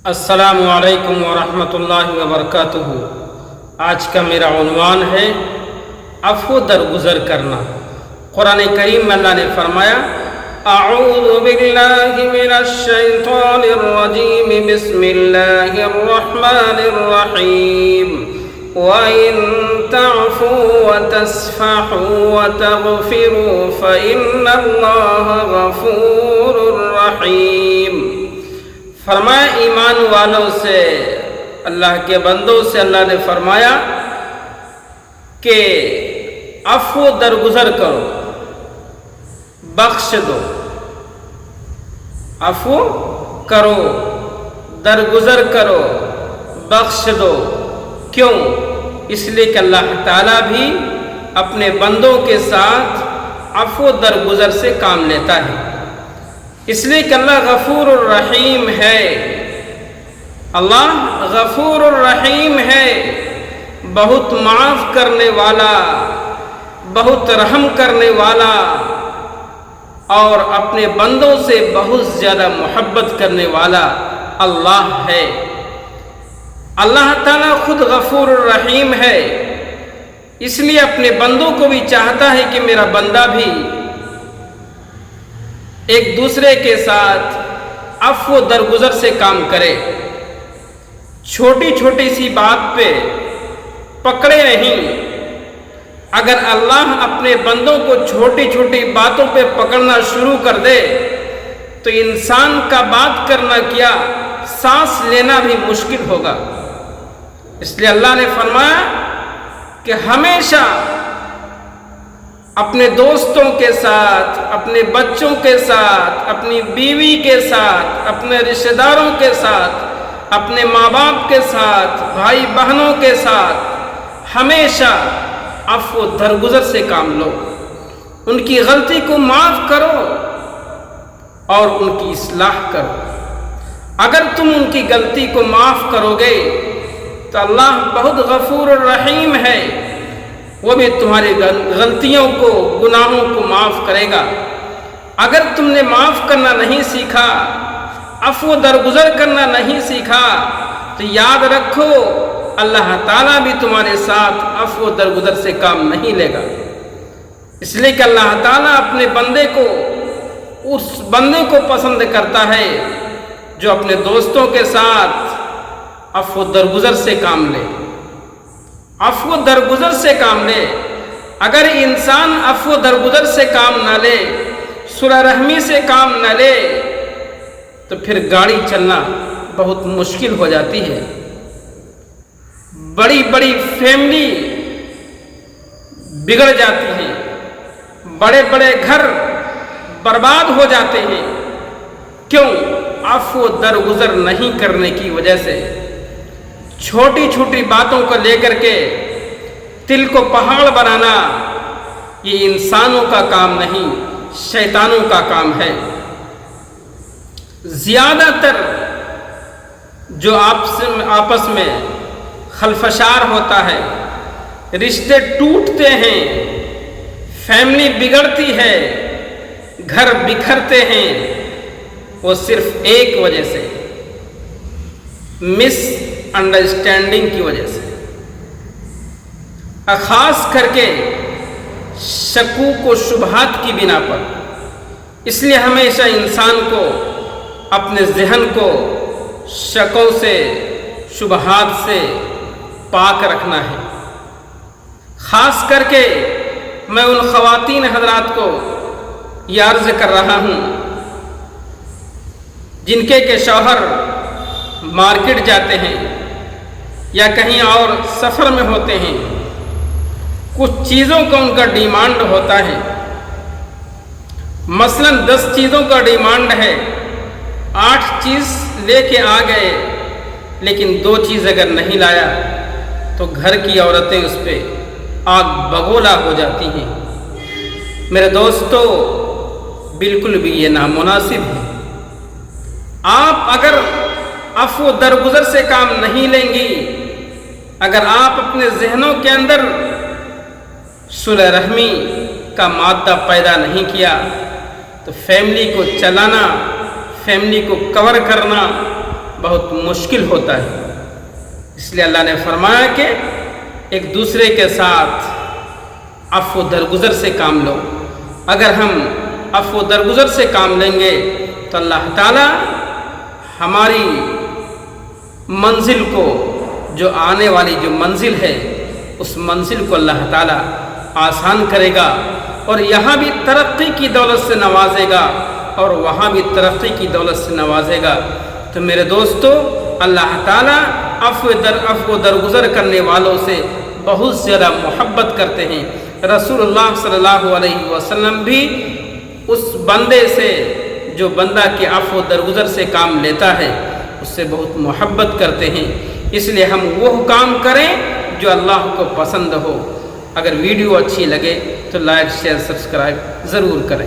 السلام علیکم ورحمۃ اللہ وبرکاتہ۔ آج کا میرا عنوان ہے عفو درگزر کرنا۔ قرآن کریم میں اللہ نے فرمایا اعوذ باللہ من الشیطان الرجیم بسم اللہ الرحمن الرحیم وَإِن تَعْفُوا وَتَصْفَحُوا وَتَغْفِرُوا فَإِنَّ اللَّهَ غَفُورٌ رَحِيمٌ۔ فرمایا ایمان والوں سے، اللہ کے بندوں سے اللہ نے فرمایا کہ عفو درگزر کرو، بخش دو، عفو کرو، درگزر کرو، بخش دو۔ کیوں؟ اس لیے کہ اللہ تعالیٰ بھی اپنے بندوں کے ساتھ عفو درگزر سے کام لیتا ہے، اس لیے کہ اللہ غفور الرحیم ہے۔ اللہ غفور الرحیم ہے، بہت معاف کرنے والا، بہت رحم کرنے والا، اور اپنے بندوں سے بہت زیادہ محبت کرنے والا اللہ ہے۔ اللہ تعالیٰ خود غفور الرحیم ہے، اس لیے اپنے بندوں کو بھی چاہتا ہے کہ میرا بندہ بھی ایک دوسرے کے ساتھ عفو درگزر سے کام کرے، چھوٹی چھوٹی سی بات پہ پکڑے نہیں۔ اگر اللہ اپنے بندوں کو چھوٹی چھوٹی باتوں پہ پکڑنا شروع کر دے تو انسان کا بات کرنا کیا، سانس لینا بھی مشکل ہوگا۔ اس لیے اللہ نے فرمایا کہ ہمیشہ اپنے دوستوں کے ساتھ، اپنے بچوں کے ساتھ، اپنی بیوی کے ساتھ، اپنے رشتہ داروں کے ساتھ، اپنے ماں باپ کے ساتھ، بھائی بہنوں کے ساتھ ہمیشہ عفو درگزر سے کام لو۔ ان کی غلطی کو معاف کرو اور ان کی اصلاح کرو۔ اگر تم ان کی غلطی کو معاف کرو گے تو اللہ بہت غفور الرحیم ہے، وہ بھی تمہاری غلطیوں کو، گناہوں کو معاف کرے گا۔ اگر تم نے معاف کرنا نہیں سیکھا، عفو درگزر کرنا نہیں سیکھا، تو یاد رکھو اللہ تعالیٰ بھی تمہارے ساتھ عفو درگزر سے کام نہیں لے گا۔ اس لیے کہ اللہ تعالیٰ اپنے بندے کو، اس بندے کو پسند کرتا ہے جو اپنے دوستوں کے ساتھ عفو درگزر سے کام لے، عفو درگزر سے کام لے۔ اگر انسان عفو درگزر سے کام نہ لے، صلح رحمی سے کام نہ لے، تو پھر گاڑی چلنا بہت مشکل ہو جاتی ہے۔ بڑی بڑی فیملی بگڑ جاتی ہے، بڑے بڑے گھر برباد ہو جاتے ہیں۔ کیوں؟ عفو درگزر نہیں کرنے کی وجہ سے۔ چھوٹی چھوٹی باتوں کو لے کر کے دل کو پہاڑ بنانا یہ انسانوں کا کام نہیں، شیطانوں کا کام ہے۔ زیادہ تر جو آپس میں خلفشار ہوتا ہے، رشتے ٹوٹتے ہیں، فیملی بگڑتی ہے، گھر بکھرتے ہیں، وہ صرف ایک وجہ سے، مس انڈرسٹینڈنگ کی وجہ سے، خاص کر کے شکوک و شبہات کی بنا پر۔ اس لیے ہمیشہ انسان کو اپنے ذہن کو شکوں سے، شبہات سے پاک رکھنا ہے۔ خاص کر کے میں ان خواتین حضرات کو یہ عرض کر رہا ہوں جن کے شوہر مارکیٹ جاتے ہیں یا کہیں اور سفر میں ہوتے ہیں، کچھ چیزوں کا ان کا ڈیمانڈ ہوتا ہے، مثلا 10 چیزوں کا ڈیمانڈ ہے، 8 چیز لے کے آ گئے، لیکن 2 چیز اگر نہیں لایا تو گھر کی عورتیں اس پہ آگ بگولا ہو جاتی ہیں۔ میرے دوستو، بالکل بھی یہ نامناسب ہے۔ آپ اگر عفو درگزر سے کام نہیں لیں گی، اگر آپ اپنے ذہنوں کے اندر صلح رحمی کا مادہ پیدا نہیں کیا تو فیملی کو چلانا، فیملی کو کور کرنا، بہت مشکل ہوتا ہے۔ اس لیے اللہ نے فرمایا کہ ایک دوسرے کے ساتھ عفو درگزر سے کام لو۔ اگر ہم عفو درگزر سے کام لیں گے تو اللہ تعالیٰ ہماری منزل کو، جو آنے والی جو منزل ہے، اس منزل کو اللہ تعالیٰ آسان کرے گا، اور یہاں بھی ترقی کی دولت سے نوازے گا اور وہاں بھی ترقی کی دولت سے نوازے گا۔ تو میرے دوستو، اللہ تعالیٰ عفو درگزر کرنے والوں سے بہت زیادہ محبت کرتے ہیں۔ رسول اللہ صلی اللہ علیہ وسلم بھی اس بندے سے، جو بندہ کے عفو درگزر سے کام لیتا ہے، اس سے بہت محبت کرتے ہیں۔ اس لیے ہم وہ کام کریں جو اللہ کو پسند ہو۔ اگر ویڈیو اچھی لگے تو لائک، شیئر، سبسکرائب ضرور کریں۔